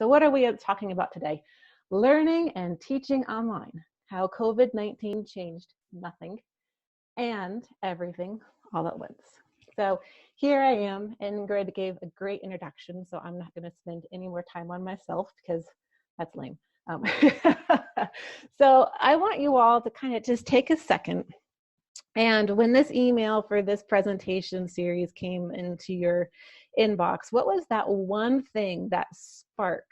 So what are we talking about today? Learning and teaching online, how COVID-19 changed nothing and everything all at once. So here I am, and Ingrid gave a great introduction, so I'm not going to spend any more time on myself because that's lame. So I want you all to kind of just take a second. And when this email for this presentation series came into your inbox, what was that one thing, that spark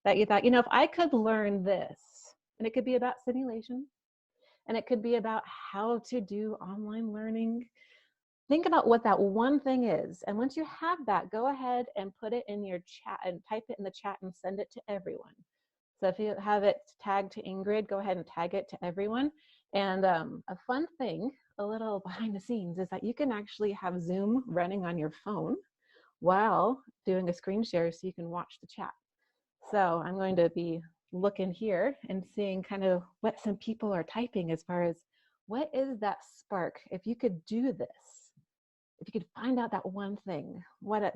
that you thought, if I could learn this, and it could be about simulation, and it could be about how to do online learning. Think about what that one thing is. And once you have that, go ahead and put it in your chat and type it in the chat and send it to everyone. So if you have it tagged to Ingrid, go ahead and tag it to everyone. And a fun thing, a little behind the scenes, is that you can actually have Zoom running on your phone while doing a screen share so you can watch the chat. So I'm going to be looking here and seeing kind of what some people are typing as far as what is that spark. If you could do this, if you could find out that one thing,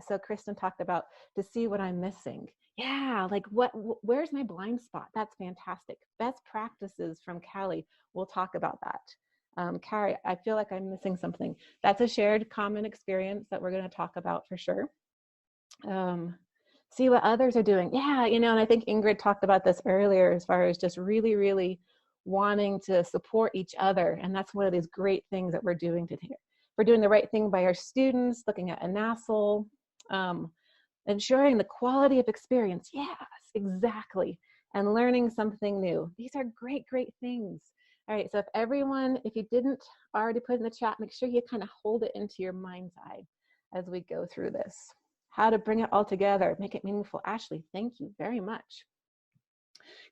so Kristen talked about to see what I'm missing. Yeah, like where's my blind spot? That's fantastic. Best practices from Callie. We'll talk about that. Carrie, I feel like I'm missing something. That's a shared common experience that we're going to talk about for sure. See what others are doing. Yeah, and I think Ingrid talked about this earlier as far as just really, really wanting to support each other. And that's one of these great things that we're doing today. We're doing the right thing by our students, looking at a NASL, ensuring the quality of experience. Yes, exactly. And learning something new. These are great, great things. All right, so if you didn't already put in the chat, make sure you kind of hold it into your mind's eye as we go through this. How to bring it all together, make it meaningful. Ashley, thank you very much.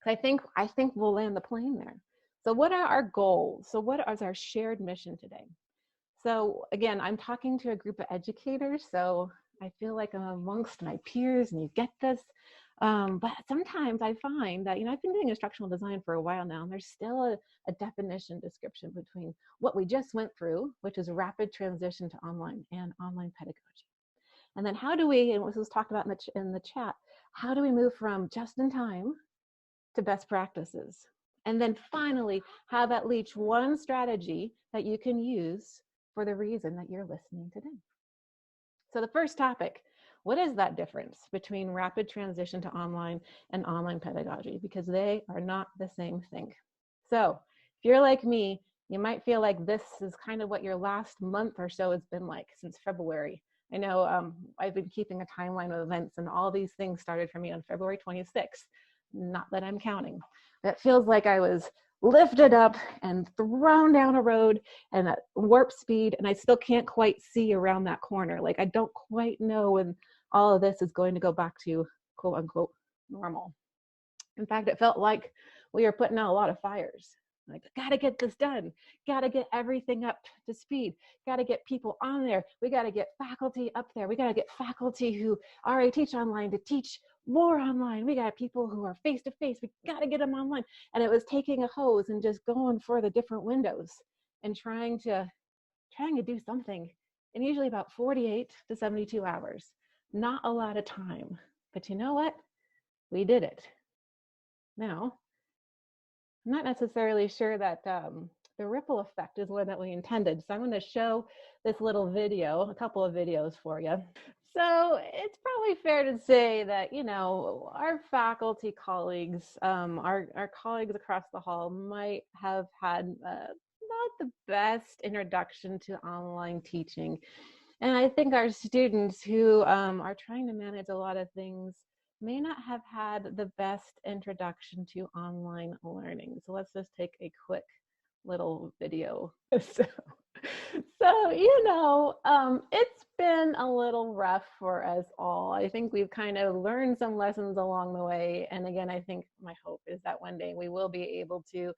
I think we'll land the plane there. So what are our goals? So what is our shared mission today? So again, I'm talking to a group of educators, so I feel like I'm amongst my peers and you get this. But sometimes I find that, I've been doing instructional design for a while now, and there's still a definition description between what we just went through, which is rapid transition to online and online pedagogy. And then how do we, and this was talked about in the chat, how do we move from just in time to best practices? And then finally, have at least one strategy that you can use for the reason that you're listening today. So the first topic, what is that difference between rapid transition to online and online pedagogy? Because they are not the same thing. So if you're like me, you might feel like this is kind of what your last month or so has been like since February. I know I've been keeping a timeline of events, and all these things started for me on February 26th. Not that I'm counting. That feels like I was lifted up and thrown down a road and at warp speed, and I still can't quite see around that corner. Like I don't quite know when all of this is going to go back to quote unquote normal. In fact, it felt like we were putting out a lot of fires. Like, gotta get this done, gotta get everything up to speed, gotta get people on there, we gotta get faculty up there, we gotta get faculty who already teach online to teach more online, we got people who are face-to-face, we gotta get them online. And it was taking a hose and just going for the different windows and trying to do something in usually about 48 to 72 hours. Not a lot of time, but you know what? We did it. Now, I'm not necessarily sure that the ripple effect is one that we intended. So I'm going to show this little video, a couple of videos for you. So it's probably fair to say that, our faculty colleagues, our colleagues across the hall might have had not the best introduction to online teaching. And I think our students who are trying to manage a lot of things may not have had the best introduction to online learning. So let's just take a quick little video. So it's been a little rough for us all. I think we've kind of learned some lessons along the way. And again, I think my hope is that one day we will be able to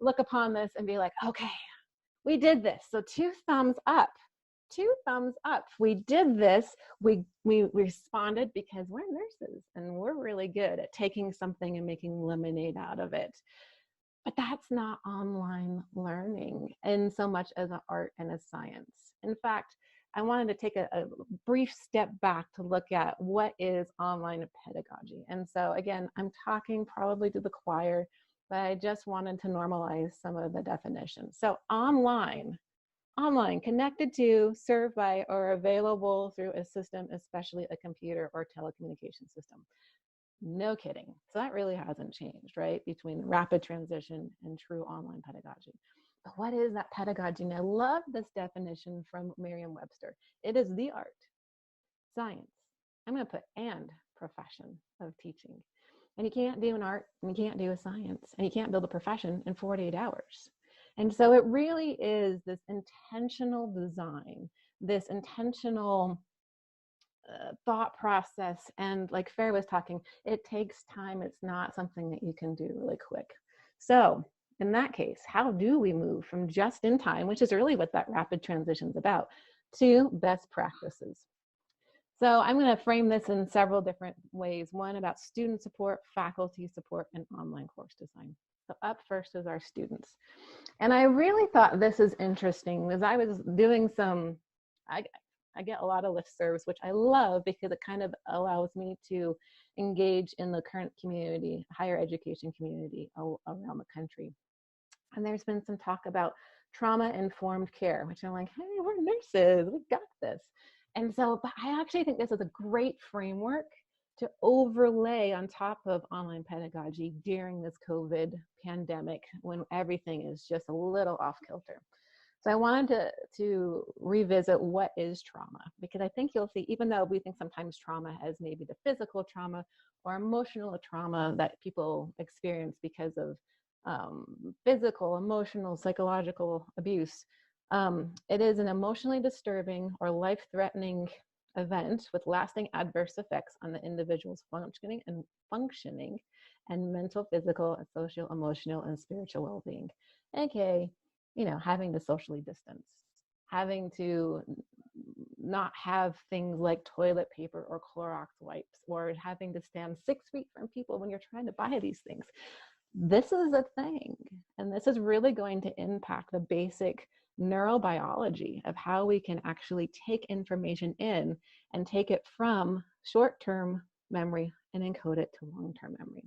look upon this and be like, okay, we did this. So 2 thumbs up. 2 thumbs up. We did this. We responded because we're nurses and we're really good at taking something and making lemonade out of it. But that's not online learning in so much as an art and a science. In fact, I wanted to take a brief step back to look at what is online pedagogy. And so again, I'm talking probably to the choir, but I just wanted to normalize some of the definitions. So online, connected to, served by, or available through a system, especially a computer or telecommunication system. No kidding. So that really hasn't changed, right? Between rapid transition and true online pedagogy. But what is that pedagogy? And I love this definition from Merriam-Webster. It is the art, science, I'm going to put and profession of teaching. And you can't do an art, and you can't do a science, and you can't build a profession in 48 hours. And so it really is this intentional design, this intentional thought process. And like Farah was talking, it takes time. It's not something that you can do really quick. So in that case, how do we move from just in time, which is really what that rapid transition is about, to best practices? So I'm going to frame this in several different ways. One about student support, faculty support, and online course design. So up first is our students. And I really thought this is interesting because I was doing some, I get a lot of listservs, which I love because it kind of allows me to engage in the current community, higher education community around the country. And there's been some talk about trauma-informed care, which I'm like, hey, we're nurses, we got this. And so, but I actually think this is a great framework to overlay on top of online pedagogy during this COVID pandemic when everything is just a little off kilter. So I wanted to revisit what is trauma, because I think you'll see, even though we think sometimes trauma as maybe the physical trauma or emotional trauma that people experience because of physical, emotional, psychological abuse, it is an emotionally disturbing or life-threatening event with lasting adverse effects on the individual's functioning and mental, physical, social, emotional, and spiritual well-being. Okay, having to socially distance, having to not have things like toilet paper or Clorox wipes, or having to stand 6 feet from people when you're trying to buy these things. This is a thing, and this is really going to impact the basic neurobiology of how we can actually take information in and take it from short-term memory and encode it to long-term memory.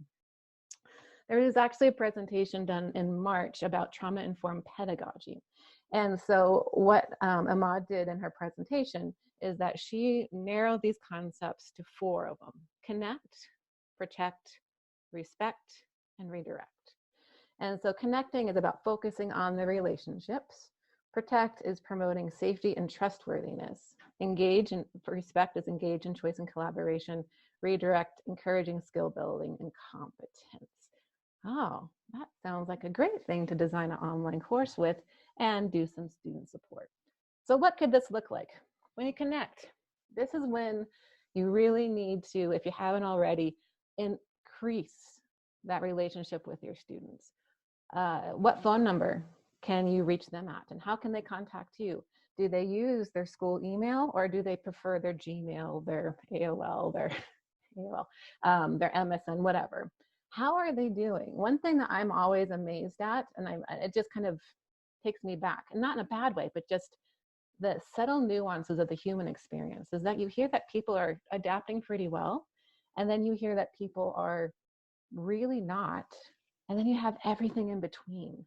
There was actually a presentation done in March about trauma-informed pedagogy. And so what Ahmad did in her presentation is that she narrowed these concepts to 4 of them: connect, protect, respect, and redirect. And so connecting is about focusing on the relationships. Protect is promoting safety and trustworthiness. Engage and respect is engage in choice and collaboration. Redirect, encouraging skill building and competence. Oh, that sounds like a great thing to design an online course with and do some student support. So what could this look like? When you connect, this is when you really need to, if you haven't already, increase that relationship with your students. What phone number can you reach them at, and how can they contact you? Do they use their school email, or do they prefer their Gmail, their AOL, their MSN, whatever? How are they doing? One thing that I'm always amazed at, and it just kind of takes me back, and not in a bad way, but just the subtle nuances of the human experience, is that you hear that people are adapting pretty well, and then you hear that people are really not, and then you have everything in between.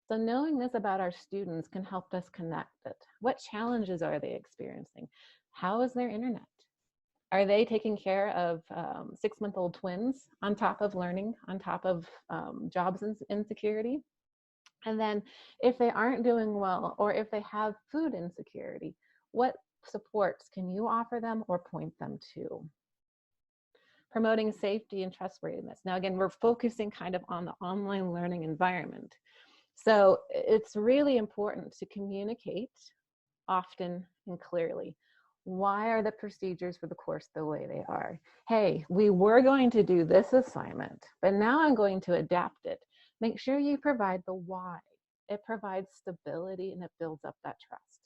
So knowing this about our students can help us connect it. What challenges are they experiencing? How is their internet? Are they taking care of 6-month-old twins on top of learning, on top of jobs insecurity? And then if they aren't doing well, or if they have food insecurity, what supports can you offer them or point them to? Promoting safety and trustworthiness. Now, again, we're focusing kind of on the online learning environment. So it's really important to communicate often and clearly. Why are the procedures for the course the way they are? Hey, we were going to do this assignment, but now I'm going to adapt it. Make sure you provide the why. It provides stability and it builds up that trust.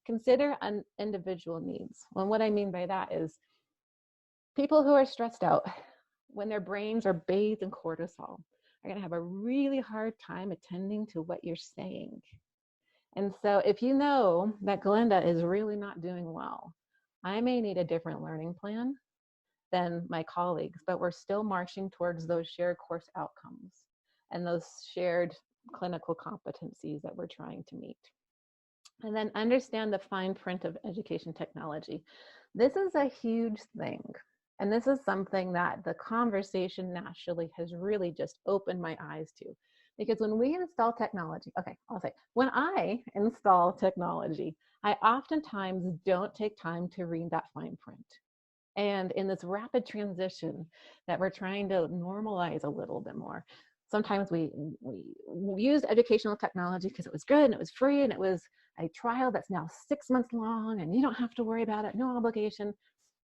Consider individual needs. Well, what I mean by that is people who are stressed out, when their brains are bathed in cortisol, are going to have a really hard time attending to what you're saying. And so if you know that Glenda is really not doing well, I may need a different learning plan than my colleagues, but we're still marching towards those shared course outcomes and those shared clinical competencies that we're trying to meet. And then understand the fine print of education technology. This is a huge thing. And this is something that the conversation nationally has really just opened my eyes to. Because when we install technology, okay, I'll say, when I install technology, I oftentimes don't take time to read that fine print. And in this rapid transition that we're trying to normalize a little bit more, sometimes we used educational technology because it was good and it was free and it was a trial that's now 6 months long and you don't have to worry about it, no obligation.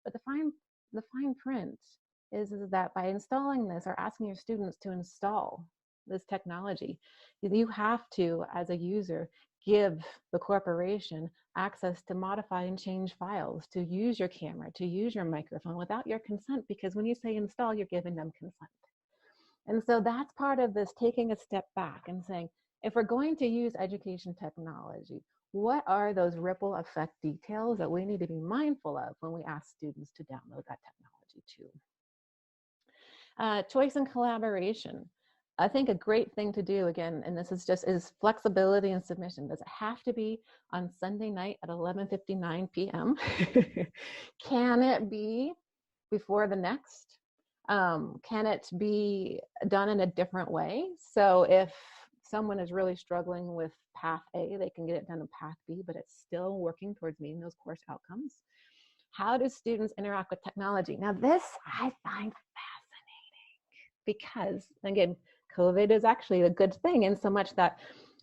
But the fine print is that by installing this or asking your students to install this technology, you have to, as a user, give the corporation access to modify and change files, to use your camera, to use your microphone without your consent, because when you say install, you're giving them consent. And so that's part of this taking a step back and saying, if we're going to use education technology, what are those ripple effect details that we need to be mindful of when we ask students to download that technology too? Choice and collaboration. I think a great thing to do, again, and this is flexibility and submission. Does it have to be on Sunday night at 11:59 p.m.? Can it be before the next? Can it be done in a different way? So if someone is really struggling with path A, they can get it done in path B, but it's still working towards meeting those course outcomes. How do students interact with technology? Now this I find fascinating because, again, COVID is actually a good thing in so much that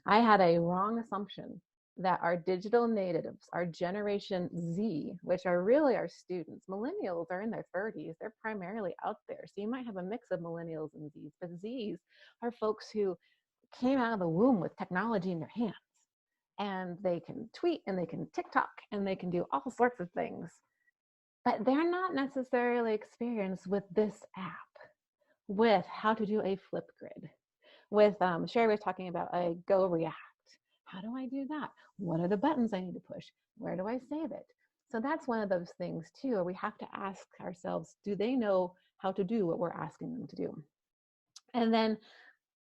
I had a wrong assumption that our digital natives, our Generation Z, which are really our students, millennials are in their 30s, they're primarily out there. So you might have a mix of millennials and Zs, but Zs are folks who came out of the womb with technology in their hands. And they can tweet and they can TikTok and they can do all sorts of things. But they're not necessarily experienced with this app, with how to do a Flipgrid, with Sherry was talking about a Go React. How do I do that? What are the buttons I need to push? Where do I save it? So that's one of those things too, where we have to ask ourselves, do they know how to do what we're asking them to do? And then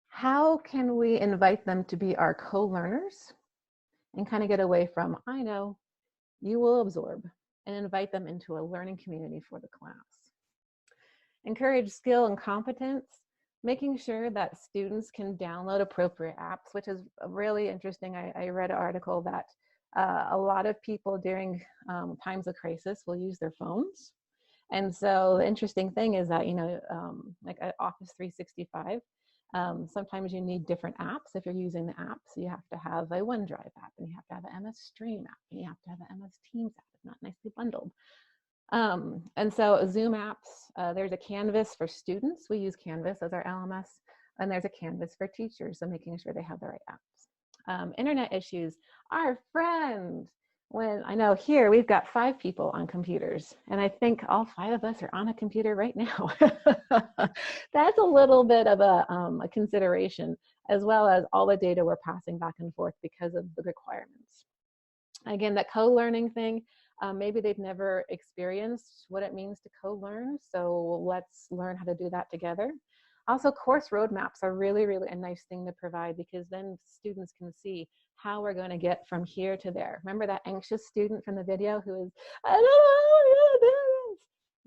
how can we invite them to be our co-learners and kind of get away from, I know, you will absorb, and invite them into a learning community for the class. Encourage skill and competence, making sure that students can download appropriate apps, which is really interesting. I read an article that a lot of people during times of crisis will use their phones. And so the interesting thing is that, like Office 365, sometimes you need different apps. If you're using the apps, you have to have a OneDrive app, and you have to have an MS Stream app, and you have to have an MS Teams app. It's not nicely bundled. And so Zoom apps, there's a Canvas for students. We use Canvas as our LMS, and there's a Canvas for teachers, so making sure they have the right apps. Internet issues, our friend. When I know here we've got 5 people on computers, and I think all 5 of us are on a computer right now. That's a little bit of a consideration, as well as all the data we're passing back and forth because of the requirements. Again, that co-learning thing, maybe they've never experienced what it means to co-learn, so let's learn how to do that together. Also, course roadmaps are really, really a nice thing to provide, because then students can see how we're going to get from here to there. Remember that anxious student from the video who is, I don't know how we're going to do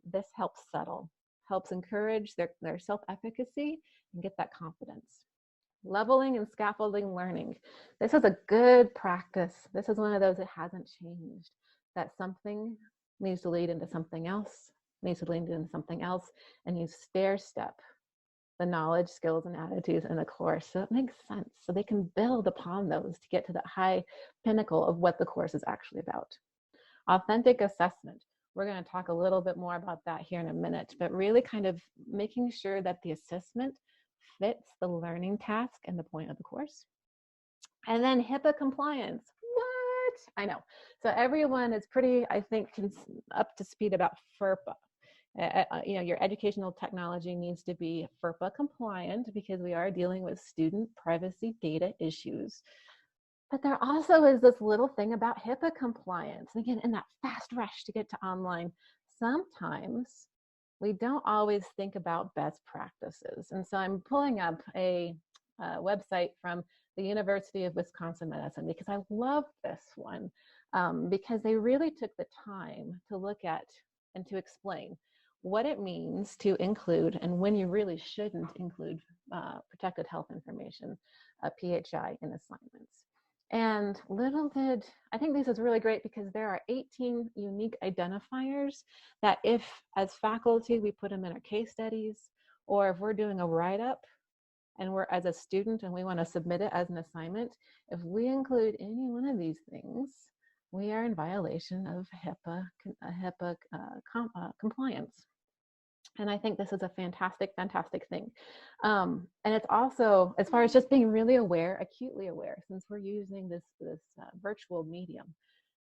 this. This helps settle, helps encourage their self-efficacy and get that confidence. Leveling and scaffolding learning. This is a good practice. This is one of those that hasn't changed, that something needs to lead into something else, needs to lead into something else, and you stair step the knowledge, skills, and attitudes in the course. So it makes sense. So they can build upon those to get to that high pinnacle of what the course is actually about. Authentic assessment. We're going to talk a little bit more about that here in a minute, but really kind of making sure that the assessment fits the learning task and the point of the course. And then HIPAA compliance. What? I know. So everyone is pretty, I think, up to speed about FERPA. Your educational technology needs to be FERPA compliant, because we are dealing with student privacy data issues. But there also is this little thing about HIPAA compliance. And again, in that fast rush to get to online, sometimes we don't always think about best practices. And so I'm pulling up a website from the University of Wisconsin-Madison because I love this one because they really took the time to look at and to explain what it means to include and when you really shouldn't include protected health information, PHI, in assignments. And I think this is really great because there are 18 unique identifiers that if, as faculty, we put them in our case studies, or if we're doing a write-up and we're as a student and we want to submit it as an assignment, if we include any one of these things, we are in violation of HIPAA compliance. And I think this is a fantastic, fantastic thing. And it's also, as far as just being really aware, acutely aware, since we're using this virtual medium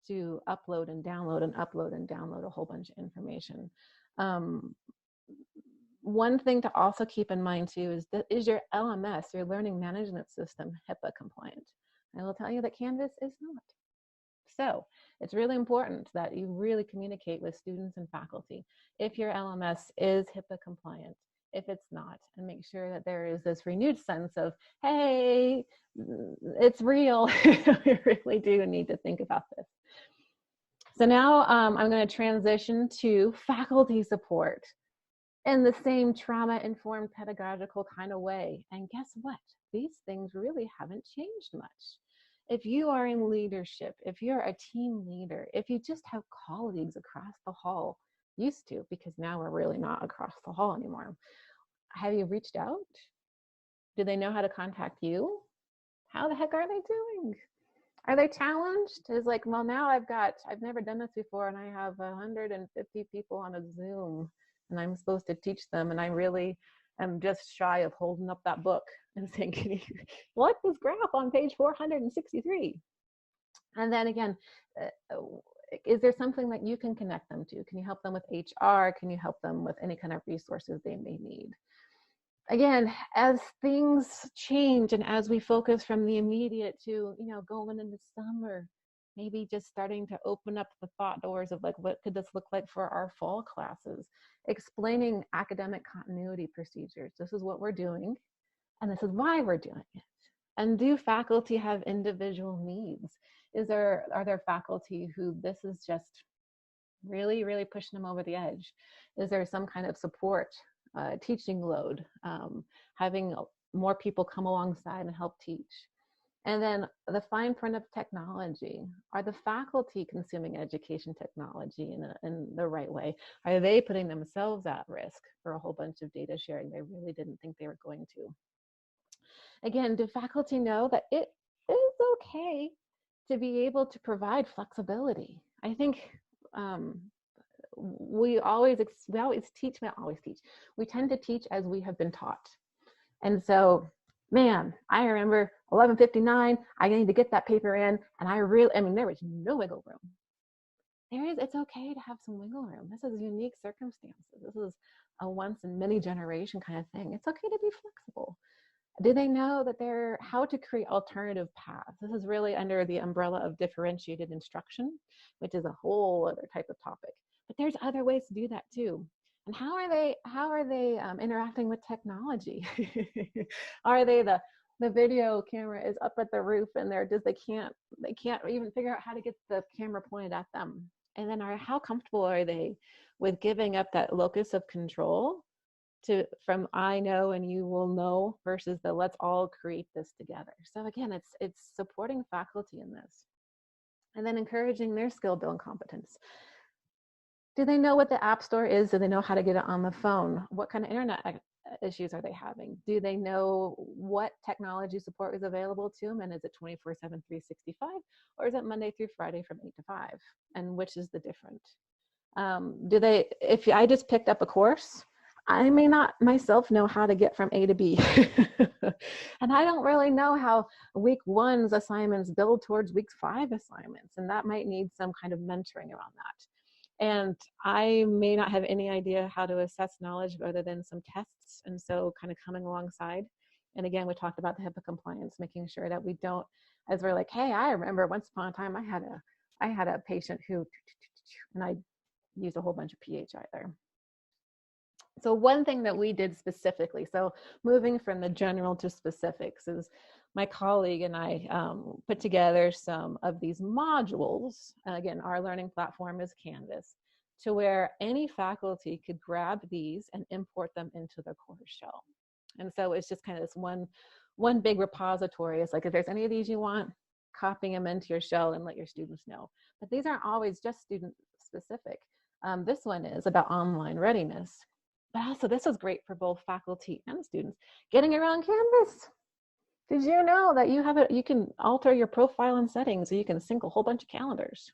to upload and download and upload and download a whole bunch of information. One thing to also keep in mind too is your LMS, your learning management system, HIPAA compliant? I will tell you that Canvas is not. So it's really important that you really communicate with students and faculty if your LMS is HIPAA compliant, if it's not, and make sure that there is this renewed sense of, hey, it's real. We really do need to think about this. So now I'm going to transition to faculty support in the same trauma-informed pedagogical kind of way. And guess what? These things really haven't changed much. If you are in leadership, if you're a team leader, if you just have colleagues across the hall, used to, because now we're really not across the hall anymore, have you reached out? Do they know how to contact you? How the heck are they doing? Are they challenged? It's like, well, now I've never done this before, and I have 150 people on a Zoom, and I'm supposed to teach them, and I really am just shy of holding up that book and saying, can you look this graph on page 463? And then again, is there something that you can connect them to? Can you help them with HR? Can you help them with any kind of resources they may need? Again, as things change and as we focus from the immediate to, going into summer, maybe just starting to open up the thought doors of like, what could this look like for our fall classes? Explaining academic continuity procedures. This is what we're doing, and this is why we're doing it. And do faculty have individual needs? Are there faculty who this is just really, really pushing them over the edge? Is there some kind of support, teaching load, having more people come alongside and help teach? And then the fine print of technology. Are the faculty consuming education technology in the right way? Are they putting themselves at risk for a whole bunch of data sharing they really didn't think they were going to? Again, do faculty know that it is okay to be able to provide flexibility? I think we tend to teach as we have been taught. And so, man, I remember 11:59, I need to get that paper in, and there was no wiggle room. It's okay to have some wiggle room. This is unique circumstances. This is a once in many generation kind of thing. It's okay to be flexible. Do they know that how to create alternative paths? This is really under the umbrella of differentiated instruction, which is a whole other type of topic. But there's other ways to do that too. And how are they interacting with technology? Are they the video camera is up at the roof and they can't even figure out how to get the camera pointed at them? And then how comfortable are they with giving up that locus of control from I know and you will know versus the let's all create this together? So again, it's supporting faculty in this, and then encouraging their skill build competence. Do they know what the App Store is? Do they know how to get it on the phone? What kind of internet issues are they having? Do they know what technology support is available to them? And is it 24/7, 365? Or is it Monday through Friday from 8 to 5? And which is the different? If I just picked up a course, I may not myself know how to get from A to B. And I don't really know how week 1's assignments build towards week 5 assignments. And that might need some kind of mentoring around that. And I may not have any idea how to assess knowledge other than some tests. And so kind of coming alongside And again, we talked about the HIPAA compliance, making sure that we don't, as we're like, hey, I remember once upon a time I had a patient who, and I used a whole bunch of PHI there. So one thing that we did specifically, so moving from the general to specifics, is my colleague and I put together some of these modules. Again, our learning platform is Canvas, to where any faculty could grab these and import them into their course shell. And so it's just kind of this one big repository. It's like, if there's any of these you want, copy them into your shell and let your students know. But these aren't always just student specific. This one is about online readiness. But also, this is great for both faculty and students. Getting around Canvas. Did you know that you can alter your profile and settings, so you can sync a whole bunch of calendars?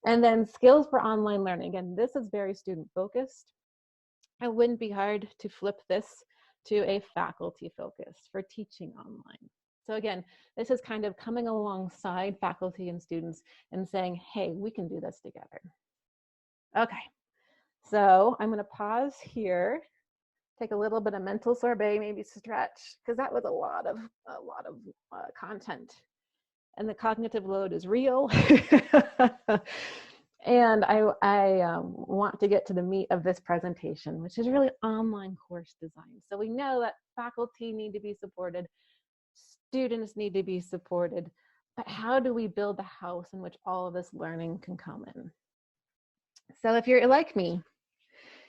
And then skills for online learning. Again, this is very student focused. It wouldn't be hard to flip this to a faculty focus for teaching online. So again, this is kind of coming alongside faculty and students and saying, hey, we can do this together. Okay. So I'm going to pause here, take a little bit of mental sorbet, maybe stretch, because that was a lot of content, and the cognitive load is real. And I want to get to the meat of this presentation, which is really online course design. So we know that faculty need to be supported, students need to be supported, but how do we build the house in which all of this learning can come in? So if you're like me,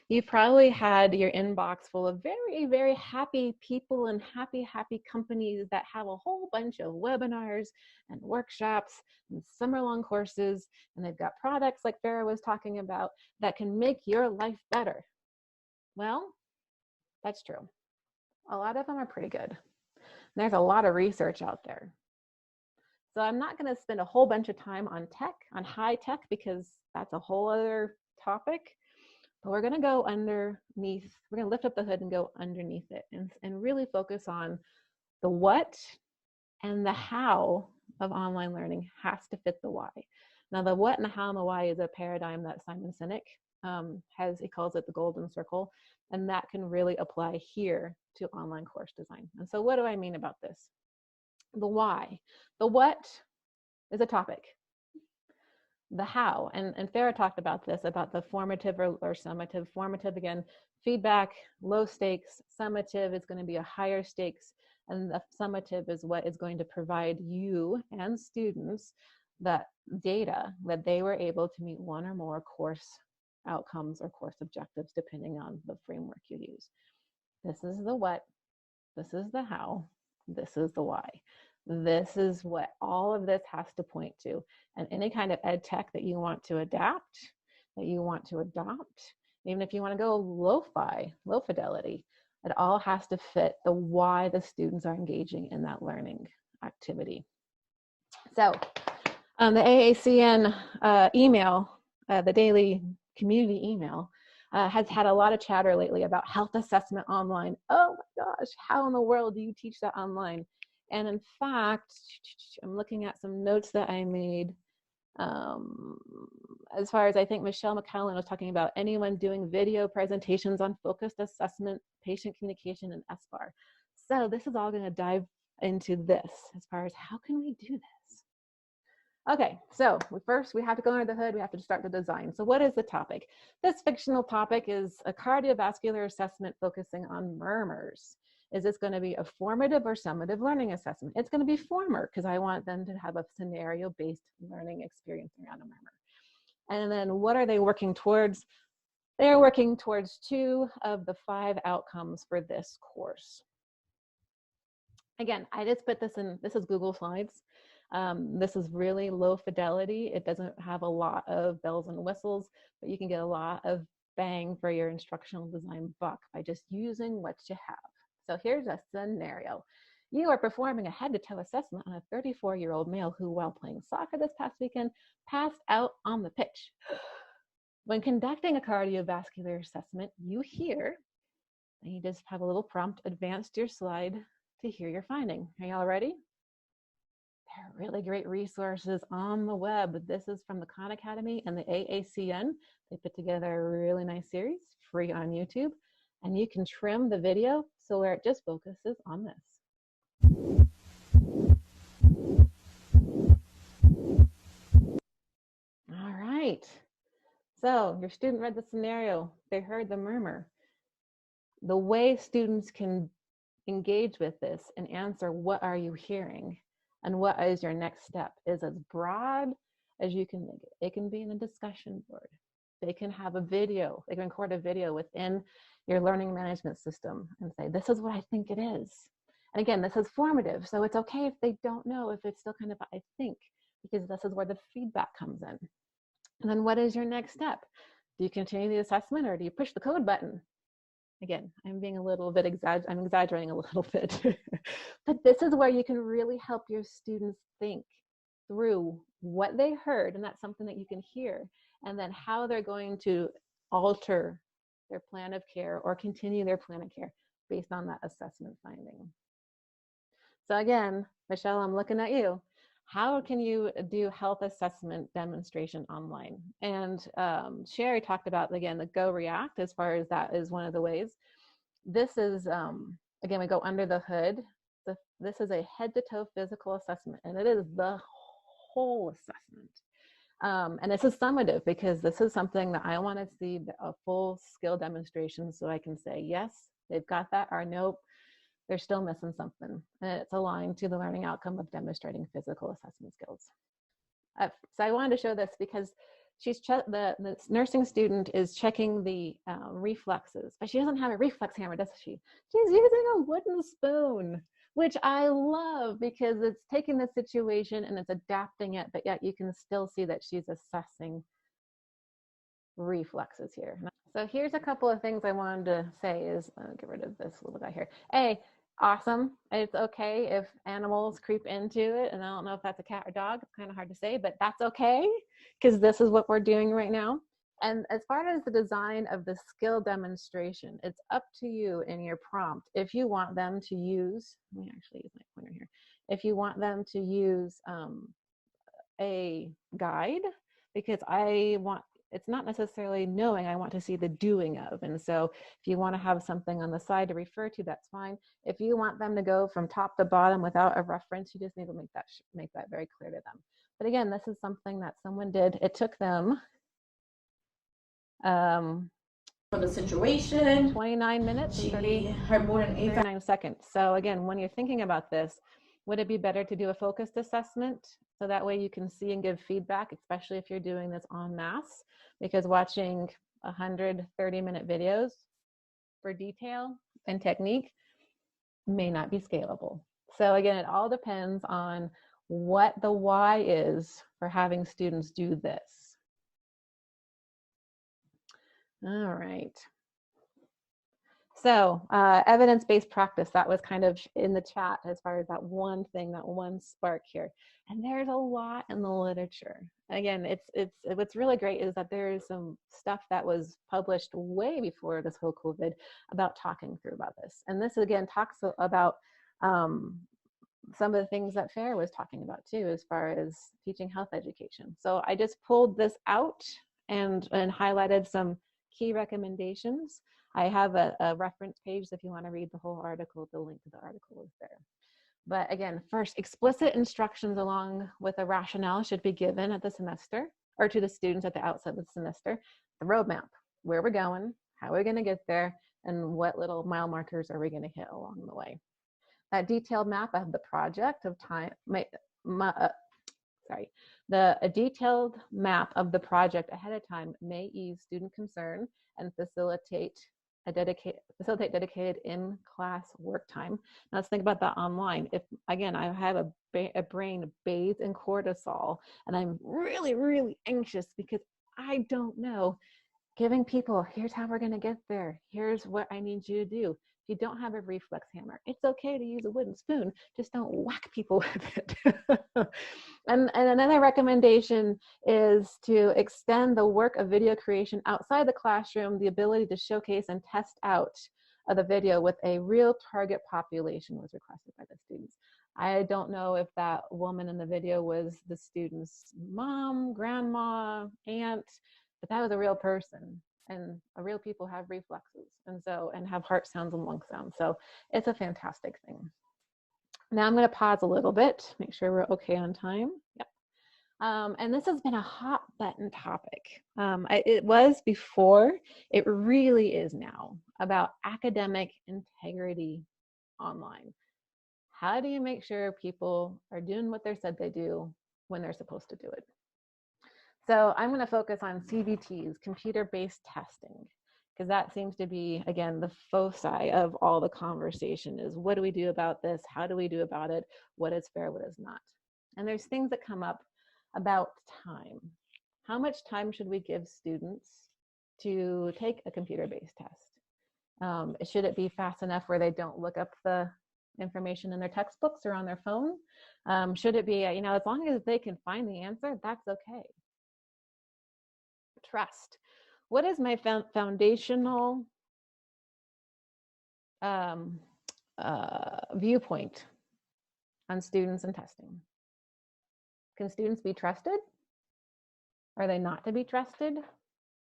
you've probably had your inbox full of very, very happy people and happy companies that have a whole bunch of webinars and workshops and summer-long courses, and they've got products like Farah was talking about that can make your life better. Well, that's true. A lot of them are pretty good. There's a lot of research out there. So I'm not going to spend a whole bunch of time on tech, on high tech, because that's a whole other topic. But we're going to go underneath, we're going to lift up the hood and go underneath it and really focus on the what and the how of online learning has to fit the why. Now, the what and the how and the why is a paradigm that Simon Sinek he calls it the golden circle, and that can really apply here to online course design. And so what do I mean about this? The why. The what is a topic. The how, and Farah talked about this, about the formative or summative. Formative, again, feedback, low stakes. Summative is going to be a higher stakes, and the summative is what is going to provide you and students that data that they were able to meet one or more course outcomes or course objectives, depending on the framework you use. This is the what, this is the how, this is the why. This is what all of this has to point to. And any kind of ed tech that you want to adapt, that you want to adopt, even if you want to go lo-fi, low fidelity, it all has to fit the why the students are engaging in that learning activity. So the AACN email, the daily community email, has had a lot of chatter lately about health assessment online. Oh my gosh, how in the world do you teach that online? And in fact, I'm looking at some notes that I made as far as, I think Michelle McClellan was talking about anyone doing video presentations on focused assessment, patient communication, and SBAR. So this is all going to dive into this as far as how can we do this? Okay, so first we have to go under the hood, we have to start the design. So what is the topic? This fictional topic is a cardiovascular assessment focusing on murmurs. Is this going to be a formative or summative learning assessment? It's going to be former, because I want them to have a scenario-based learning experience around a murmur. And then what are they working towards? They're working towards 2 of the 5 outcomes for this course. Again, I just put this in, this is Google Slides. This is really low fidelity. It doesn't have a lot of bells and whistles, but you can get a lot of bang for your instructional design buck by just using what you have. So here's a scenario. You are performing a head-to-toe assessment on a 34-year-old male who, while playing soccer this past weekend, passed out on the pitch. When conducting a cardiovascular assessment, you hear, and you just have a little prompt, advance your slide to hear your finding. Are y'all ready? There are really great resources on the web. This is from the Khan Academy and the AACN. They put together a really nice series, free on YouTube. and you can trim the video so where it just focuses on this. All right. So your student read the scenario, they heard the murmur. The way students can engage with this and answer, what are you hearing? And what is your next step, is as broad as you can make it. It can be in a discussion board. They can have a video, they can record a video within your learning management system and say, this is what I think it is. And again, this is formative, so it's okay if they don't know, if it's still kind of, I think, because this is where the feedback comes in. And then what is your next step? Do you continue the assessment or do you push the code button? Again, I'm being a little bit I'm exaggerating a little bit, but this is where you can really help your students think through what they heard, and that's something that you can hear, and then how they're going to alter their plan of care or continue their plan of care based on that assessment finding. So again, Michelle, I'm looking at you. How can you do health assessment demonstration online? And Sherry talked about, again, the Go React, as far as that is one of the ways. This is, again, we go under the hood. This is a head-to-toe physical assessment, and it is the whole assessment. And this is summative because this is something that I want to see a full skill demonstration so I can say, yes, they've got that, or nope, they're still missing something. And it's aligned to the learning outcome of demonstrating physical assessment skills. So I wanted to show this because the nursing student is checking the reflexes, but she doesn't have a reflex hammer, does she? She's using a wooden spoon, which I love because it's taking the situation and it's adapting it, but yet you can still see that she's assessing reflexes here. So here's a couple of things I wanted to say is, get rid of this little guy here. A, awesome. It's okay if animals creep into it, and I don't know if that's a cat or dog. It's kind of hard to say, but that's okay because this is what we're doing right now. And as far as the design of the skill demonstration, it's up to you in your prompt. If you want them to use, let me actually use my pointer here. If you want them to use a guide, because it's not necessarily knowing, I want to see the doing of. And so if you want to have something on the side to refer to, that's fine. If you want them to go from top to bottom without a reference, you just need to make that very clear to them. But again, this is something that someone did. It took them for the situation, 29 minutes and 39 seconds. So again, when you're thinking about this, would it be better to do a focused assessment? So that way you can see and give feedback, especially if you're doing this en masse, because watching 130-minute videos for detail and technique may not be scalable. So again, it all depends on what the why is for having students do this. All right. So evidence-based practice, that was kind of in the chat as far as that one thing, that one spark here. And there's a lot in the literature. Again, what's really great is that there is some stuff that was published way before this whole COVID about talking through about this. And this again talks about some of the things that Farah was talking about too, as far as teaching health education. So I just pulled this out and highlighted some key recommendations. I have a reference page, so if you want to read the whole article, the link to the article is there. But again, first, explicit instructions along with a rationale should be given at the semester, or to the students at the outset of the semester. The roadmap, where we're going, how we're going to get there, and what little mile markers are we going to hit along the way. That detailed map of the project of time, a detailed map of the project ahead of time may ease student concern and facilitate dedicated in-class work time. Now let's think about that online. If, again, I have a brain bathed in cortisol and I'm really, really anxious because I don't know, giving people, here's how we're gonna get there. Here's what I need you to do. If you don't have a reflex hammer, it's okay to use a wooden spoon, just don't whack people with it. And another recommendation is to extend the work of video creation outside the classroom, the ability to showcase and test out of the video with a real target population was requested by the students. I don't know if that woman in the video was the student's mom, grandma, aunt, but that was a real person. and real people have reflexes, and have heart sounds and lung sounds. So it's a fantastic thing. Now I'm going to pause a little bit, make sure we're okay on time. Yep. And this has been a hot button topic. It was before, it really is now, about academic integrity online. How do you make sure people are doing what they're said they do when they're supposed to do it? So I'm going to focus on CBTs, computer-based testing, because that seems to be, again, the foci of all the conversation is, what do we do about this? How do we do about it? What is fair, what is not? And there's things that come up about time. How much time should we give students to take a computer-based test? Should it be fast enough where they don't look up the information in their textbooks or on their phone? Should it be, as long as they can find the answer, that's okay. Trust. What is my foundational viewpoint on students and testing? Can students be trusted? Are they not to be trusted?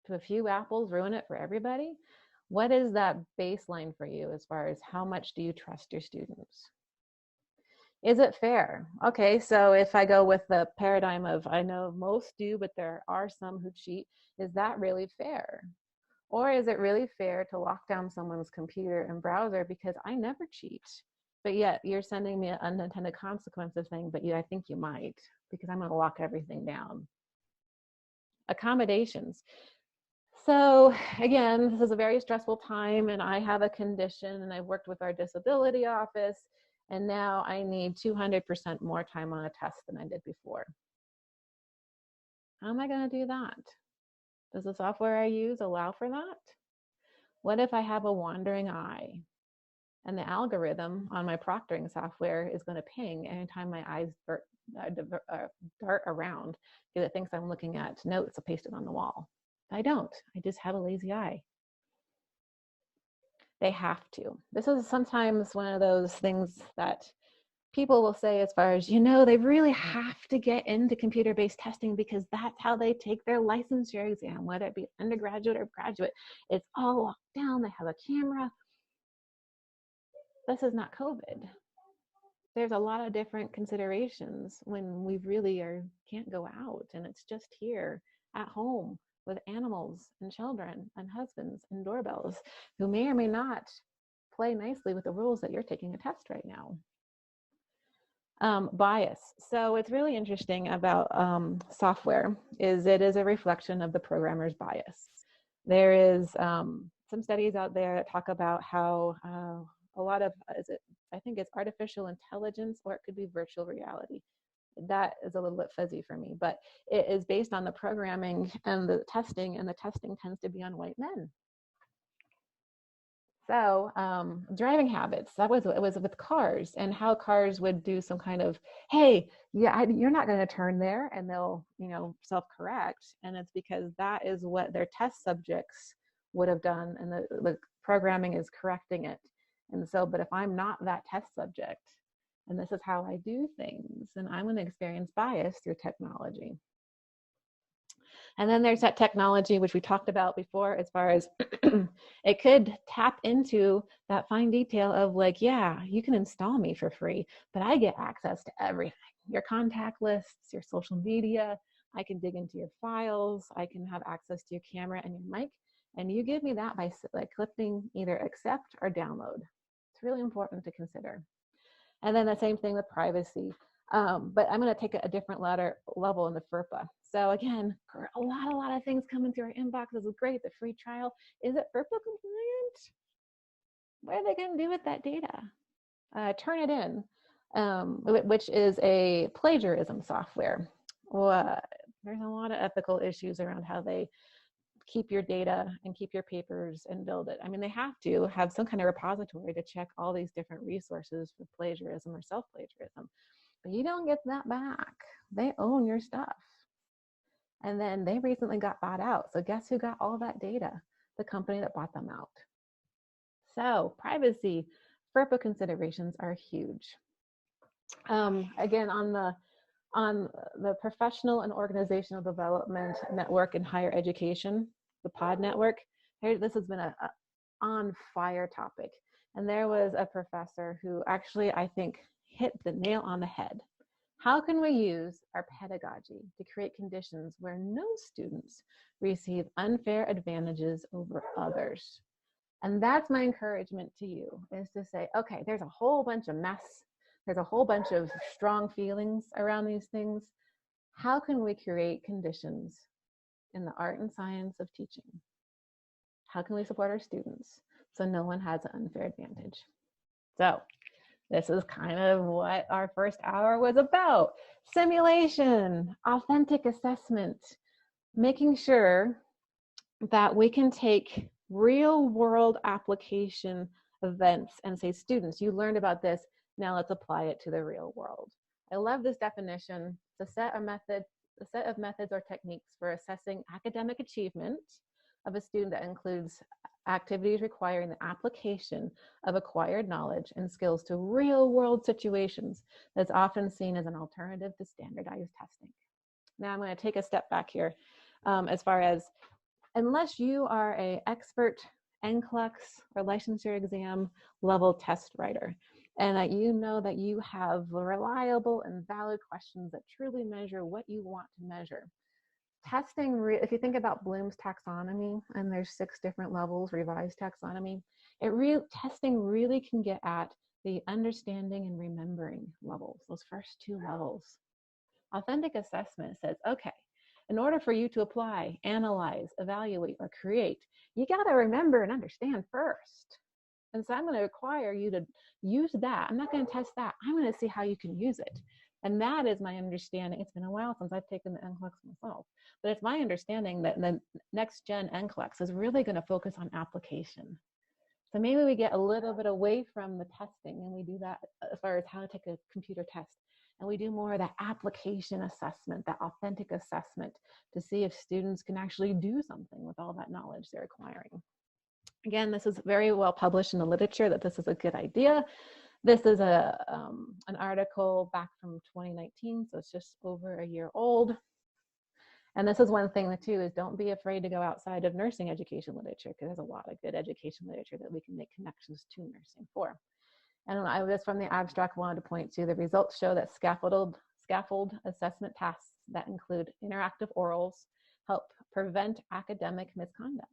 Do a few apples ruin it for everybody? What is that baseline for you as far as how much do you trust your students? Is it fair? Okay, so if I go with the paradigm of, I know most do, but there are some who cheat, is that really fair? Or is it really fair to lock down someone's computer and browser because I never cheat, but yet you're sending me an unintended consequences thing, but I think you might, because I'm going to lock everything down. Accommodations. So again, this is a very stressful time, and I have a condition, and I've worked with our disability office, and now I need 200% more time on a test than I did before. How am I going to do that? Does the software I use allow for that? What if I have a wandering eye and the algorithm on my proctoring software is going to ping anytime my eyes dart around because it thinks I'm looking at notes pasted on the wall? I don't. I just have a lazy eye. They have to. This is sometimes one of those things that people will say as far as, they really have to get into computer-based testing because that's how they take their licensure exam, whether it be undergraduate or graduate. It's all locked down. They have a camera. This is not COVID. There's a lot of different considerations when we really can't go out, and it's just here at home with animals and children and husbands and doorbells who may or may not play nicely with the rules that you're taking a test right now. Bias. So what's really interesting about software is it is a reflection of the programmer's bias. There is some studies out there that talk about how a lot of, I think it's artificial intelligence, or it could be virtual reality. That is a little bit fuzzy for me, but it is based on the programming and the testing, and the testing tends to be on white men. So driving habits, it was with cars, and how cars would do some kind of, hey, you're not going to turn there, and they'll, self-correct. And it's because that is what their test subjects would have done, and the programming is correcting it. And so, but if I'm not that test subject, and this is how I do things, then I'm going to experience bias through technology. And then there's that technology, which we talked about before, as far as it could tap into that fine detail of like, yeah, you can install me for free, but I get access to everything. Your contact lists, your social media, I can dig into your files, I can have access to your camera and your mic, and you give me that by clicking either accept or download. It's really important to consider. And then the same thing with privacy. But I'm going to take a different level in the FERPA. So again, a lot of things coming through our inbox. This is great. The free trial. Is it FERPA compliant? What are they going to do with that data? Turn it in, which is a plagiarism software. There's a lot of ethical issues around how they keep your data and keep your papers and build it. I mean, they have to have some kind of repository to check all these different resources for plagiarism or self-plagiarism. But you don't get that back. They own your stuff. And then they recently got bought out. So guess who got all that data? The company that bought them out. So privacy, FERPA considerations are huge. Again, on the professional and organizational development network in higher education, the pod network. This has been a on fire topic. And there was a professor who actually, I think, hit the nail on the head. How can we use our pedagogy to create conditions where no students receive unfair advantages over others? And that's my encouragement to you, is to say, okay, there's a whole bunch of mess. There's a whole bunch of strong feelings around these things. How can we create conditions in the art and science of teaching? How can we support our students so no one has an unfair advantage? So this is kind of what our first hour was about. Simulation, authentic assessment, making sure that we can take real world application events and say, students, you learned about this, now let's apply it to the real world. I love this definition. It's a set of methods or techniques for assessing academic achievement of a student that includes activities requiring the application of acquired knowledge and skills to real world situations that's often seen as an alternative to standardized testing. Now I'm going to take a step back here as far as, unless you are an expert NCLEX or licensure exam level test writer, and that you know that you have reliable and valid questions that truly measure what you want to measure. Testing, if you think about Bloom's taxonomy, and there's 6 different levels, revised taxonomy, testing really can get at the understanding and remembering levels, those first 2 levels. Authentic assessment says, okay, in order for you to apply, analyze, evaluate, or create, you got to remember and understand first. And so I'm going to require you to use that. I'm not going to test that. I'm going to see how you can use it. And that is my understanding. It's been a while since I've taken the NCLEX myself, but it's my understanding that the next gen NCLEX is really going to focus on application. So maybe we get a little bit away from the testing and we do that as far as how to take a computer test. And we do more of that application assessment, that authentic assessment, to see if students can actually do something with all that knowledge they're acquiring. Again, this is very well published in the literature that this is a good idea. This is an article back from 2019, so it's just over a year old. And this is one thing too, is don't be afraid to go outside of nursing education literature, because there's a lot of good education literature that we can make connections to nursing for. And I was from the abstract wanted to point to the results show that scaffold assessment tasks that include interactive orals help prevent academic misconduct.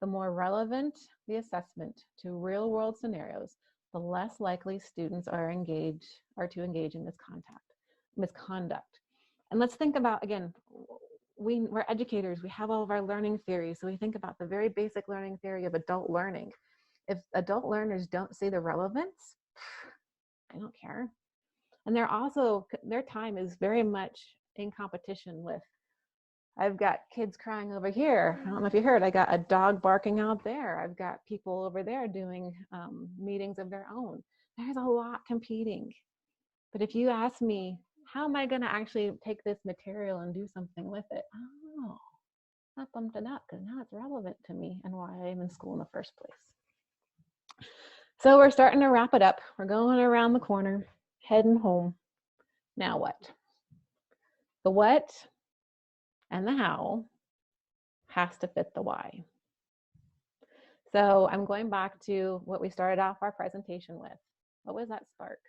The more relevant the assessment to real world scenarios, the less likely students are to engage in misconduct. And let's think about, again, we're educators, we have all of our learning theories. So we think about the very basic learning theory of adult learning. If adult learners don't see the relevance, I don't care. And their time is very much in competition with, I've got kids crying over here. I don't know if you heard, I got a dog barking out there. I've got people over there doing meetings of their own. There's a lot competing. But if you ask me, how am I going to actually take this material and do something with it? Oh, I bumped it up because now it's relevant to me and why I'm in school in the first place. So we're starting to wrap it up. We're going around the corner, heading home. Now what? The what and the how has to fit the why. So I'm going back to what we started off our presentation with. What was that spark?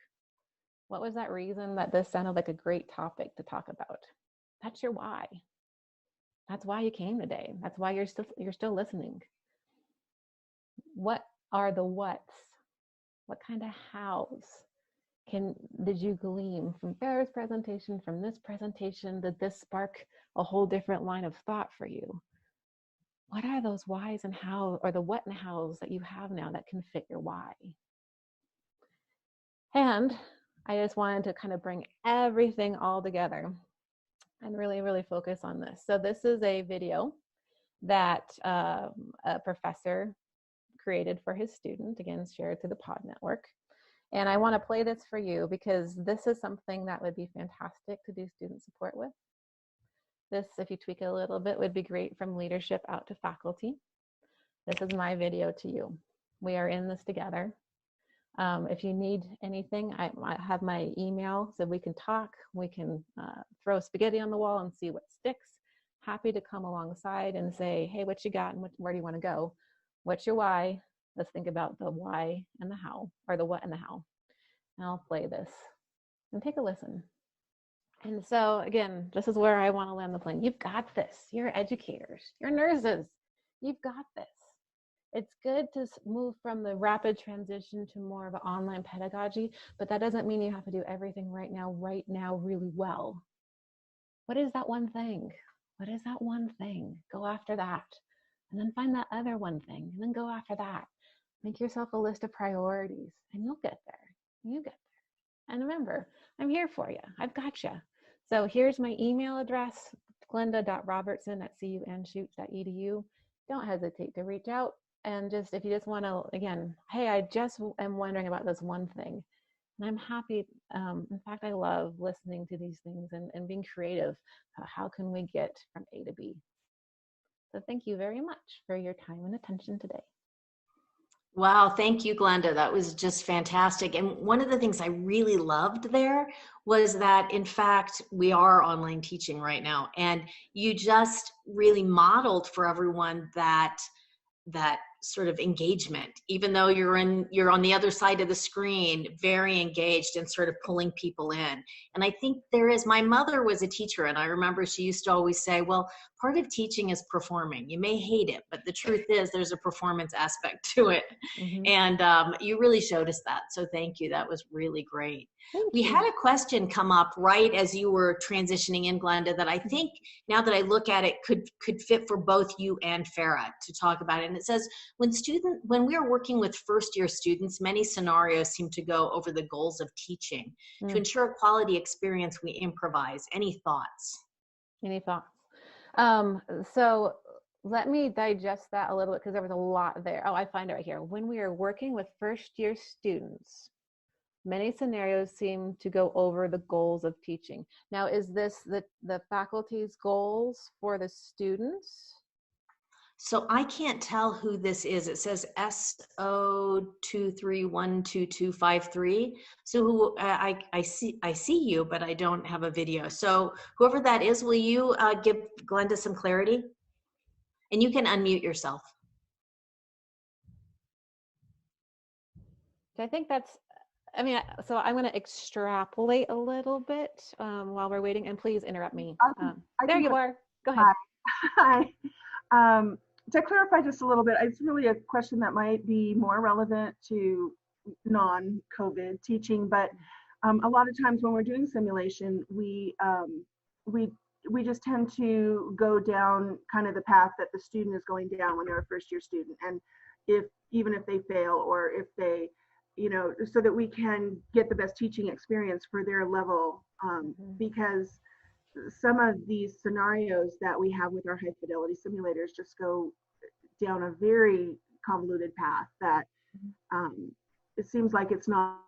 What was that reason that this sounded like a great topic to talk about? That's your why. That's why you came today. That's why you're still listening. What are the whats? What kind of hows did you glean from Farah's presentation, from this presentation? Did this spark a whole different line of thought for you? What are those whys and how, or the what and hows that you have now that can fit your why? And I just wanted to kind of bring everything all together and really, really focus on this. So this is a video that a professor created for his student, again, shared through the pod network. And I want to play this for you because this is something that would be fantastic to do student support with. This, if you tweak it a little bit, would be great from leadership out to faculty. This is my video to you. We are in this together. If you need anything, I have my email so we can talk. We can throw spaghetti on the wall and see what sticks. happy to come alongside and say, hey, what you got and where do you want to go? What's your why? Let's think about the why and the how, or the what and the how. And I'll play this and take a listen. And so again, this is where I want to land the plane. You've got this. You're educators. You're nurses. You've got this. It's good to move from the rapid transition to more of an online pedagogy, but that doesn't mean you have to do everything right now, really well. What is that one thing? What is that one thing? Go after that. And then find that other one thing, and then go after that. Make yourself a list of priorities, and you'll get there. You get there. And remember, I'm here for you. I've got you. So here's my email address, glenda.robertson@cunshoots.edu. Don't hesitate to reach out. And just, if you just want to, again, hey, I just am wondering about this one thing. And I'm happy. In fact, I love listening to these things and being creative. How can we get from A to B? So thank you very much for your time and attention today. Wow, thank you, Glenda. That was just fantastic. And one of the things I really loved there was that, in fact, we are online teaching right now. And you just really modeled for everyone that sort of engagement, even though you're on the other side of the screen, very engaged and sort of pulling people in. And I think my mother was a teacher, and I remember she used to always say, well, part of teaching is performing. You may hate it, but the truth is there's a performance aspect to it. Mm-hmm. And you really showed us that. So thank you. That was really great. We had a question come up right as you were transitioning in, Glenda, that I think, now that I look at it, could fit for both you and Farah to talk about it. And it says, when we are working with first-year students, many scenarios seem to go over the goals of teaching. To ensure a quality experience, we improvise. Any thoughts? Any thoughts? So let me digest that a little bit, because there was a lot there. Oh, I find it right here. When we are working with first-year students, many scenarios seem to go over the goals of teaching. Now, is this the faculty's goals for the students? So I can't tell who this is. It says SO2312253. So I see you, but I don't have a video. So whoever that is, will you give Glenda some clarity? And you can unmute yourself. I think that's, so I'm going to extrapolate a little bit while we're waiting, and please interrupt me. There you are. Go ahead. Hi. To clarify just a little bit, it's really a question that might be more relevant to non-COVID teaching, but a lot of times when we're doing simulation, we just tend to go down kind of the path that the student is going down when they're a first-year student, and even if they fail, or if they, so that we can get the best teaching experience for their level, because some of these scenarios that we have with our high fidelity simulators just go down a very convoluted path that it seems like it's not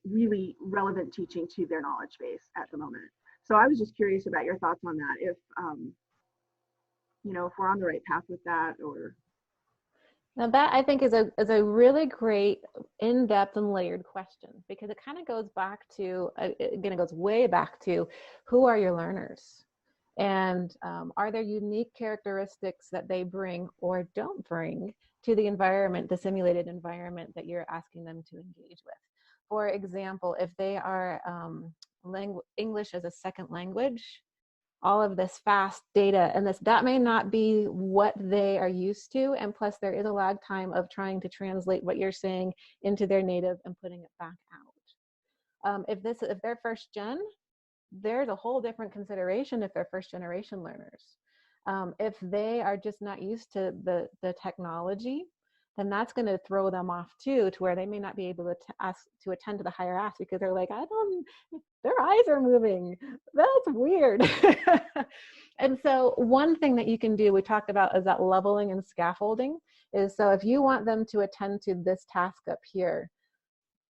really relevant teaching to their knowledge base at the moment. So I was just curious about your thoughts on that, if if we're on the right path with that, or. Now that, I think, is a really great in-depth and layered question, because it kind of goes back to, again, it goes way back to, who are your learners? And are there unique characteristics that they bring or don't bring to the environment, the simulated environment that you're asking them to engage with? For example, if they are English as a second language, all of this fast data, and that may not be what they are used to, and plus there is a lag time of trying to translate what you're saying into their native and putting it back out. If they're first gen, there's a whole different consideration if they're first generation learners. If they are just not used to the technology, then that's going to throw them off too, to where they may not be able to attend to the higher ask, because they're like, their eyes are moving. That's weird. And so one thing that you can do, we talked about, is that leveling and scaffolding. Is, so if you want them to attend to this task up here,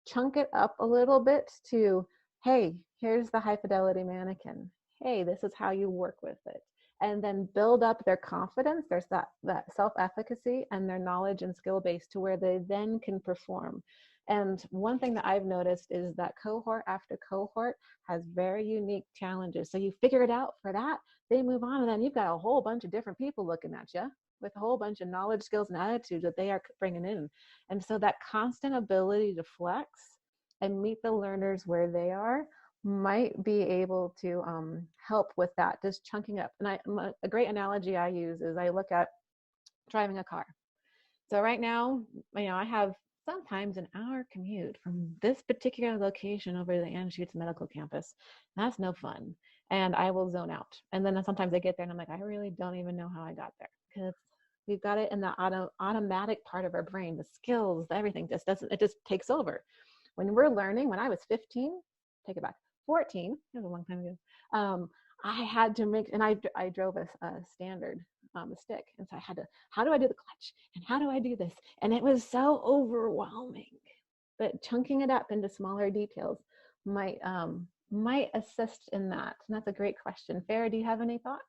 chunk it up a little bit to, hey, here's the high fidelity mannequin. Hey, this is how you work with it. And then build up their confidence. There's that self-efficacy and their knowledge and skill base to where they then can perform. And one thing that I've noticed is that cohort after cohort has very unique challenges. So you figure it out for that, they move on, and then you've got a whole bunch of different people looking at you with a whole bunch of knowledge, skills, and attitudes that they are bringing in. And so that constant ability to flex and meet the learners where they are might be able to help with that, just chunking up. And a great analogy I use is I look at driving a car. So right now, I have sometimes an hour commute from this particular location over to the Anschutz Medical Campus. That's no fun. And I will zone out. And then sometimes I get there and I'm like, I really don't even know how I got there, because we've got it in the automatic part of our brain, the skills, everything just doesn't, it just takes over. When we're learning, when I was 15, take it back, 14, it was a long time ago, I had to make, and I drove a standard, a stick. And so I had to, how do I do the clutch? And how do I do this? And it was so overwhelming. But chunking it up into smaller details might assist in that. And that's a great question. Farah, do you have any thoughts?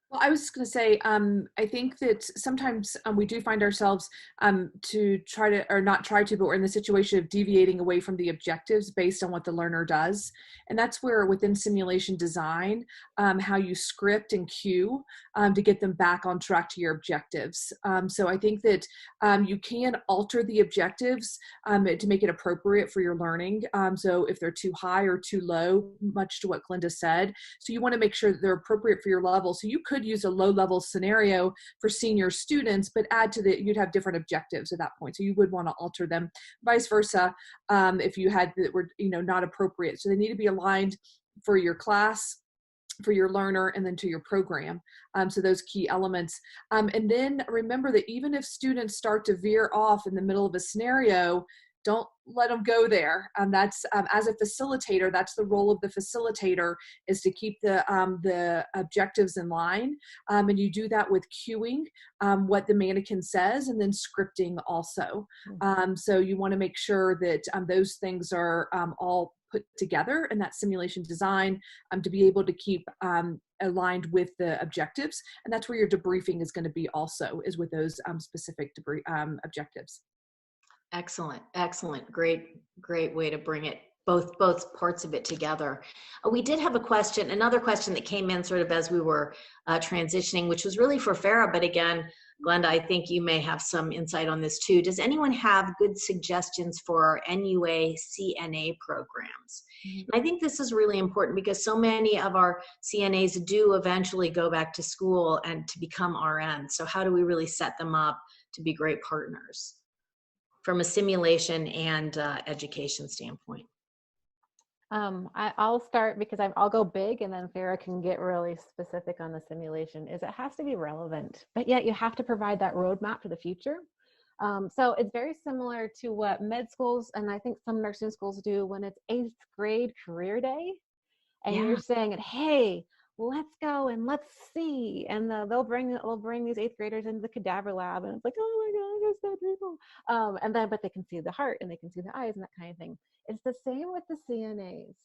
Well, I was just going to say, I think that sometimes we do find ourselves to try to, or not try to, but we're in the situation of deviating away from the objectives based on what the learner does. And that's where within simulation design, how you script and cue to get them back on track to your objectives. So I think that you can alter the objectives to make it appropriate for your learning. So if they're too high or too low, much to what Glenda said, so you want to make sure that they're appropriate for your level. So you could use a low-level scenario for senior students, but add to you'd have different objectives at that point. So you would want to alter them, vice versa, if you had that were not appropriate. So they need to be aligned for your class, for your learner, and then to your program. So those key elements. And then remember that even if students start to veer off in the middle of a scenario, don't let them go there. That's as a facilitator, that's the role of the facilitator, is to keep the objectives in line. And you do that with cueing what the mannequin says, and then scripting also. So you want to make sure that those things are all put together in that simulation design to be able to keep aligned with the objectives. And that's where your debriefing is going to be also, is with those specific objectives. Excellent. Great way to bring it, both parts of it together. We did have another question that came in sort of as we were transitioning, which was really for Farah, but again, Glenda, I think you may have some insight on this too. Does anyone have good suggestions for our NUA CNA programs? And I think this is really important because so many of our CNAs do eventually go back to school and to become RNs. So how do we really set them up to be great partners from a simulation and education standpoint? I'll start because I'll go big, and then Farah can get really specific on the simulation. It has to be relevant, but yet you have to provide that roadmap to the future. So it's very similar to what med schools, and I think some nursing schools do, when it's 8th grade career day, and you're saying, hey, let's go and let's see. And they'll bring these 8th graders into the cadaver lab, and it's like, oh my God, there's dead people. But they can see the heart and they can see the eyes and that kind of thing. It's the same with the CNAs,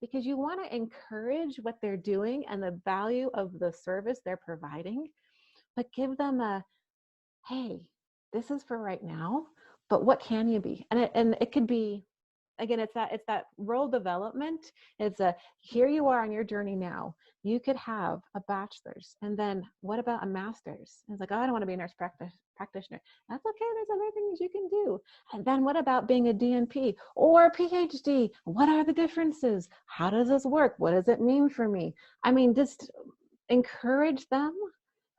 because you want to encourage what they're doing and the value of the service they're providing, but give them hey, this is for right now, but what can you be? And it could be, again, it's that role development. It's here you are on your journey now. You could have a bachelor's, and then what about a master's? And it's like, oh, I don't want to be a nurse practitioner. That's okay. There's other things you can do. And then what about being a DNP or a PhD? What are the differences? How does this work? What does it mean for me? I mean, just encourage them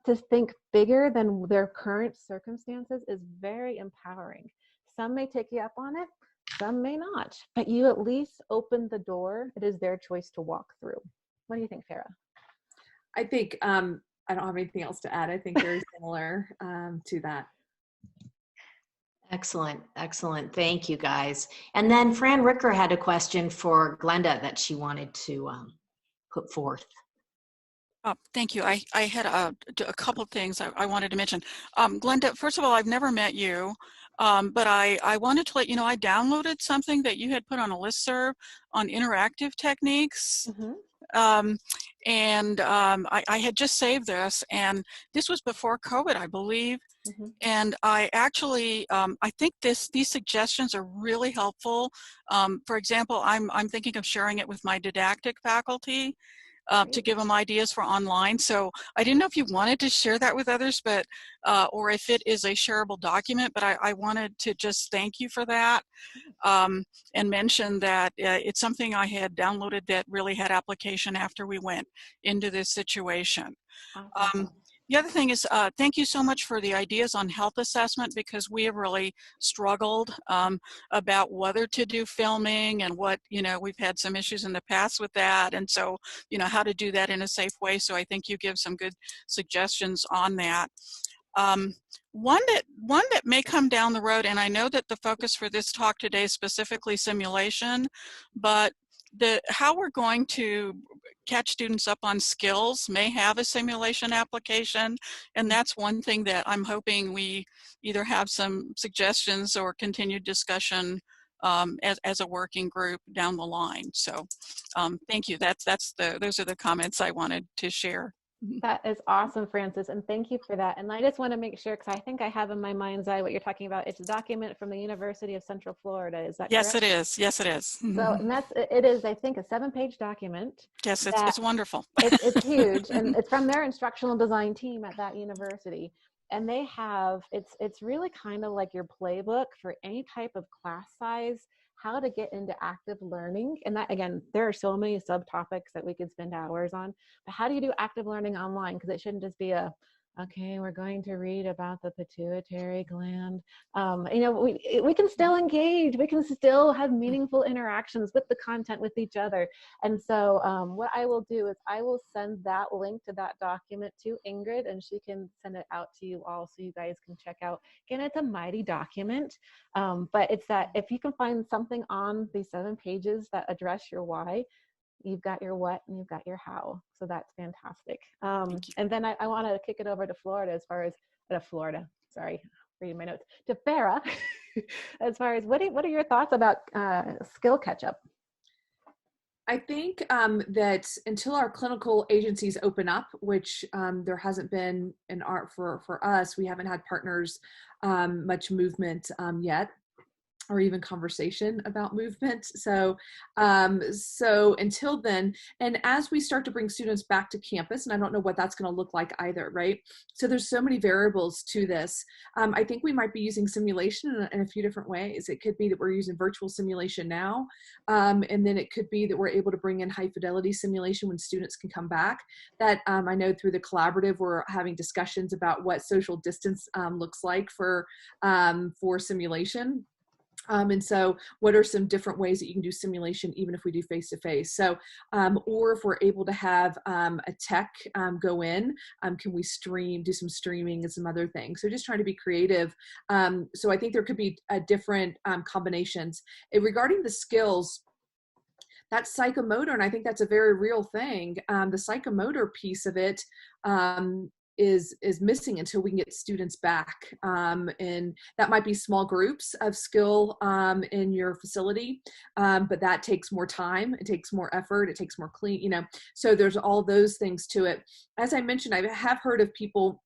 to think bigger than their current circumstances is very empowering. Some may take you up on it, some may not, but you at least open the door. It is their choice to walk through. What do you think, Farah? I think I don't have anything else to add. I think very similar to that. Excellent. Thank you, guys. And then Fran Ricker had a question for Glenda that she wanted to put forth. Thank you. I had a couple things I wanted to mention. Glenda, first of all, I've never met you, but I wanted to let you know I downloaded something that you had put on a listserv on interactive techniques. I had just saved this, and this was before COVID, I believe. Mhm. And I actually, I think these suggestions are really helpful. For example, I'm thinking of sharing it with my didactic faculty to give them ideas for online. So I didn't know if you wanted to share that with others, but or if it is a shareable document, but I wanted to just thank you for that. And mention that it's something I had downloaded that really had application after we went into this situation. Awesome. The other thing is, thank you so much for the ideas on health assessment, because we have really struggled about whether to do filming and what, we've had some issues in the past with that. And so, how to do that in a safe way. So I think you give some good suggestions on that. One that may come down the road, and I know that the focus for this talk today is specifically simulation, but how we're going to catch students up on skills may have a simulation application, and that's one thing that I'm hoping we either have some suggestions or continued discussion as a working group down the line. So thank you. Those are the comments I wanted to share. That is awesome, Francis, and thank you for that. And I just want to make sure, because I think I have in my mind's eye what you're talking about. It's a document from the University of Central Florida. Is that Yes, correct? it is. Yes, it is. So, and it is, I think, a 7-page document. Yes, it's wonderful. It's huge, and it's from their instructional design team at that university. And they have, it's really kind of like your playbook for any type of class size, how to get into active learning. And that, again, there are so many subtopics that we could spend hours on, but how do you do active learning online? Because it shouldn't just be okay, we're going to read about the pituitary gland. We can still engage, we can still have meaningful interactions with the content with each other. And so what I will do is I will send that link to that document to Ingrid, and she can send it out to you all so you guys can check out. Again, it's a mighty document, but it's that if you can find something on these 7 pages that address your why, you've got your what and you've got your how. So that's fantastic. And then I want to kick it over to Florida as far as, sorry, reading my notes, to Farah, as far as what are your thoughts about skill catch up? I think that until our clinical agencies open up, which there hasn't been for us, we haven't had partners much movement yet, or even conversation about movement. So until then, and as we start to bring students back to campus, and I don't know what that's going to look like either, right? So there's so many variables to this. I think we might be using simulation in a few different ways. It could be that we're using virtual simulation now, and then it could be that we're able to bring in high fidelity simulation when students can come back. That I know through the collaborative, we're having discussions about what social distance looks like for simulation. And so what are some different ways that you can do simulation even if we do face-to-face? So, or if we're able to have a tech go in, can we do some streaming and some other things? So just trying to be creative. So I think there could be different combinations. Regarding the skills, that's psychomotor, and I think that's a very real thing. The psychomotor piece of it is missing until we can get students back. And that might be small groups of skill in your facility, but that takes more time, it takes more effort, it takes more so there's all those things to it. As I mentioned, I have heard of people,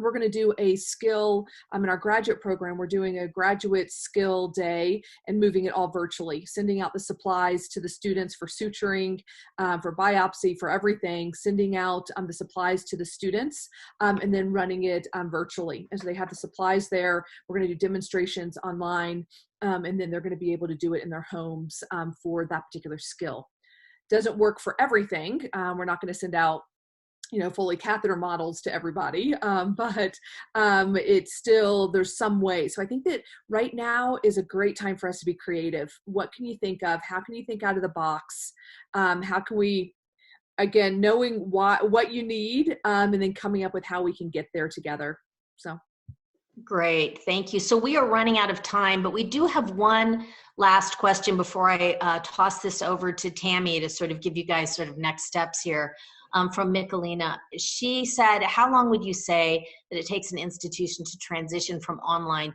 we're going to do a skill in our graduate program. We're doing a graduate skill day and moving it all virtually, sending out the supplies to the students for suturing, for biopsy, for everything, sending out the supplies to the students, and then running it virtually. And so they have the supplies there. We're going to do demonstrations online, and then they're going to be able to do it in their homes for that particular skill. Doesn't work for everything. We're not going to send out fully catheter models to everybody. But it's still, there's some way. So I think that right now is a great time for us to be creative. What can you think of? How can you think out of the box? How can we, again, knowing what you need, and then coming up with how we can get there together. So. Great, thank you. So we are running out of time, but we do have one last question before I toss this over to Tammy to sort of give you guys sort of next steps here. From Michelina. She said, how long would you say that it takes an institution to transition from online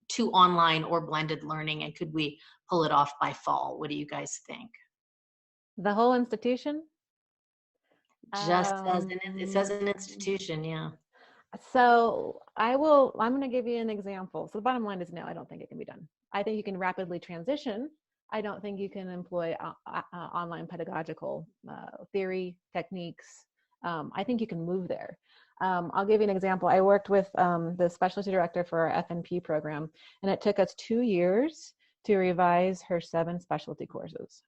to online or blended learning? And could we pull it off by fall? What do you guys think? The whole institution? Just as it says an institution, yeah. So I'm going to give you an example. So the bottom line is no, I don't think it can be done. I think you can rapidly transition. I don't think you can employ online pedagogical theory, techniques. I think you can move there. I'll give you an example. I worked with the specialty director for our FNP program, and it took us 2 years to revise her 7 specialty courses.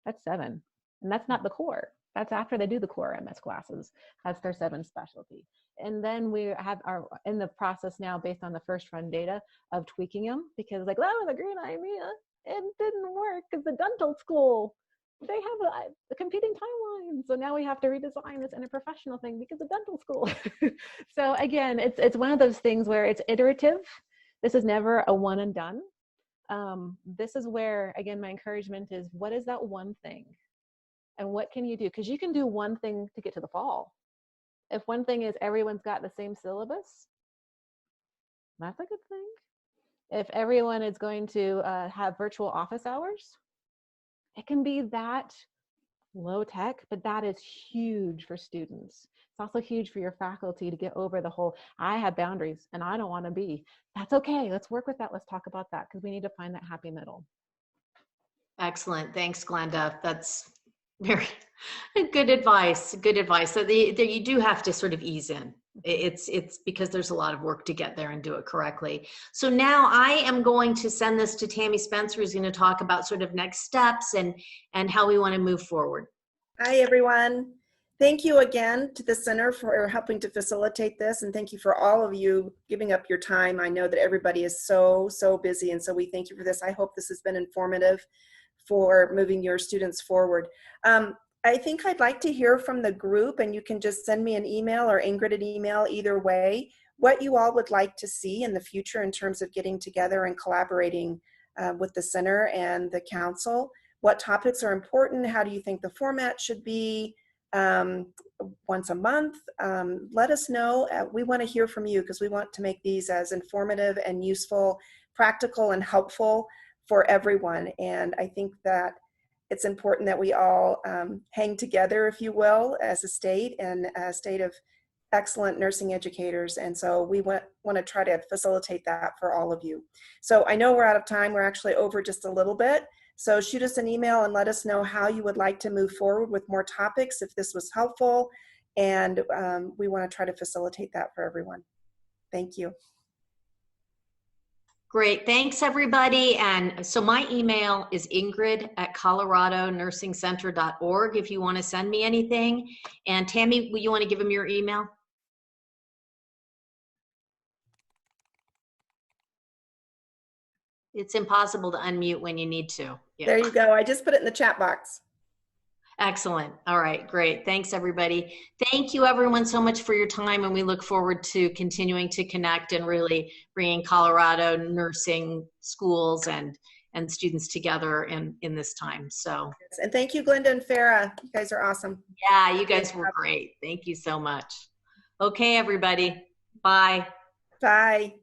That's 7. And that's not the core. That's after they do the core MS classes. That's their 7 specialty. And then we are in the process now based on the first run data of tweaking them, because like, that was a great idea. It didn't work because the dental school, they have a competing timeline. So now we have to redesign this interprofessional thing because of dental school. So again, it's one of those things where it's iterative. This is never a one and done. This is where, again, my encouragement is, what is that one thing? And what can you do? Because you can do one thing to get to the fall. If one thing is everyone's got the same syllabus, that's a good thing. If everyone is going to have virtual office hours, it can be that low tech, but that is huge for students. It's also huge for your faculty to get over the whole, I have boundaries and I don't want to be. That's okay. Let's work with that. Let's talk about that, because we need to find that happy middle. Excellent. Thanks, Glenda. That's very good advice. Good advice. So you do have to sort of ease in. It's because there's a lot of work to get there and do it correctly. So now I am going to send this to Tammy Spencer, who's going to talk about sort of next steps and how we want to move forward. Hi, everyone. Thank you again to the center for helping to facilitate this, and thank you for all of you giving up your time. I know that everybody is so busy, and so we thank you for this. I hope this has been informative for moving your students forward. I think I'd like to hear from the group, and you can just send me an email or Ingrid an email, either way, what you all would like to see in the future in terms of getting together and collaborating with the center and the council. What topics are important? How do you think the format should be? Once a month? Let us know. We want to hear from you, because we want to make these as informative and useful, practical and helpful for everyone. And I think that it's important that we all hang together, if you will, as a state, and a state of excellent nursing educators. And so we want to try to facilitate that for all of you. So I know we're out of time. We're actually over just a little bit. So shoot us an email and let us know how you would like to move forward with more topics, if this was helpful. And we want to try to facilitate that for everyone. Thank you. Great. Thanks, everybody. And so my email is ingrid@coloradonursingcenter.org if you want to send me anything. And Tammy, will you want to give them your email? It's impossible to unmute when you need to. Yeah. There you go. I just put it in the chat box. Excellent. All right, great. Thanks, everybody. Thank you, everyone, so much for your time, and we look forward to continuing to connect and really bringing Colorado nursing schools and students together in this time. So, and thank you, Glenda and Farah. You guys are awesome. Yeah, you guys were great. Thank you so much. Okay, everybody. Bye. Bye.